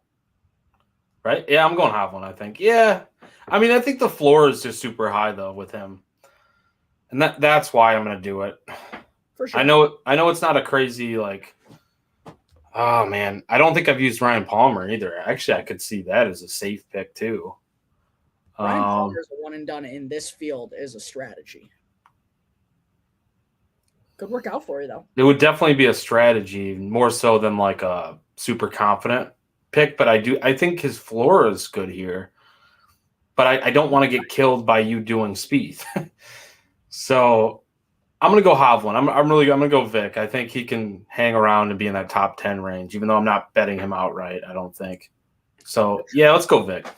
Right? Yeah, I'm going Hovland, I think. Yeah. I mean, I think the floor is just super high, though, with him. And that's why I'm going to do it. For sure. I know it's not a crazy, like, oh, man. I don't think I've used Ryan Palmer either. Actually, I could see that as a safe pick, too. Ryan Palmer's a one and done in this field is a strategy. Could work out for you, though. It would definitely be a strategy, more so than like a super confident pick. But I think his floor is good here. But I don't want to get killed by you doing Spieth. So I'm gonna go Hovland. I'm gonna go Vic. I think he can hang around and be in that top 10 range, even though I'm not betting him outright. I don't think. So yeah, let's go Vic.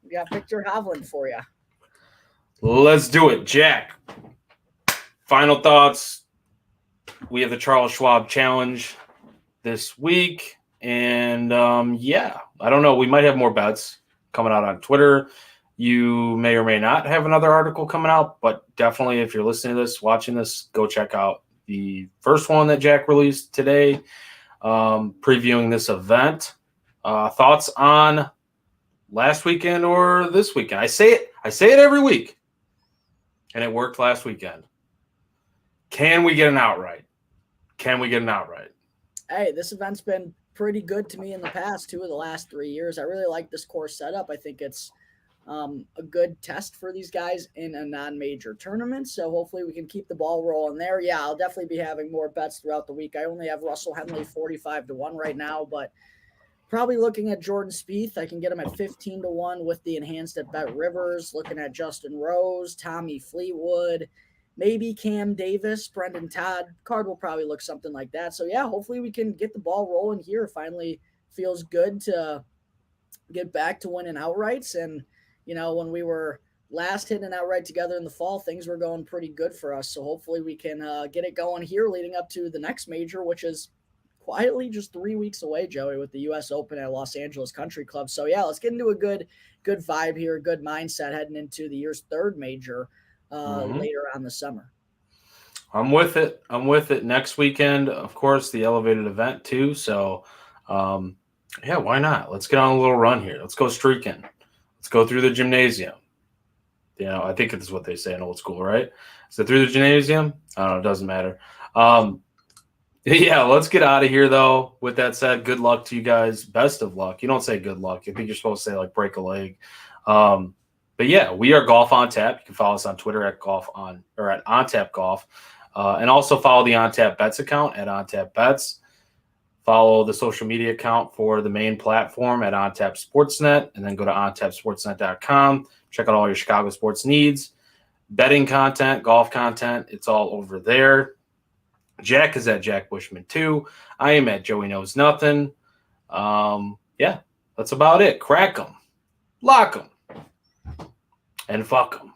We got Victor Hovland for you. Let's do it, Jack. Final thoughts. We have the Charles Schwab Challenge this week. And, yeah, I don't know. We might have more bets coming out on Twitter. You may or may not have another article coming out. But definitely, if you're listening to this, watching this, go check out the first one that Jack released today, previewing this event. Thoughts on last weekend or this weekend? I say it every week. And it worked last weekend. Can we get an outright? Hey, this event's been pretty good to me in the past, 2 of the last 3 years. I really like this course setup. I think it's a good test for these guys in a non-major tournament. So hopefully we can keep the ball rolling there. Yeah, I'll definitely be having more bets throughout the week. I only have Russell Henley 45-1 right now, but probably looking at Jordan Spieth. I can get him at 15-1 with the enhanced at Bet Rivers. Looking at Justin Rose, Tommy Fleetwood, maybe Cam Davis, Brendan Todd. Card will probably look something like that. So, yeah, hopefully we can get the ball rolling here. Finally feels good to get back to winning outrights. And, you know, when we were last hitting an outright together in the fall, things were going pretty good for us. So hopefully we can get it going here leading up to the next major, which is quietly just 3 weeks away, Joey, with the U.S. Open at Los Angeles Country Club. So, yeah, let's get into a good vibe here, a good mindset heading into the year's third major later on the summer. I'm with it. Next weekend, of course, the elevated event too. So, yeah, why not? Let's get on a little run here. Let's go streaking. Let's go through the gymnasium. You know, I think it's what they say in old school, right? Is it through the gymnasium? I don't know. It doesn't matter. Yeah, let's get out of here, though. With that said, good luck to you guys. Best of luck. You don't say good luck. I think you're supposed to say, like, break a leg. But, yeah, we are Golf on Tap. You can follow us on Twitter at OnTap Golf. And also follow the OnTap Bets account at OnTap Bets. Follow the social media account for the main platform at OnTap Sportsnet. And then go to OnTapSportsnet.com. Check out all your Chicago sports needs. Betting content, golf content, it's all over there. Jack is at Jack Bushman 2. I am at Joey Knows Nothing. Yeah, that's about it. Crack them, lock them, and fuck them.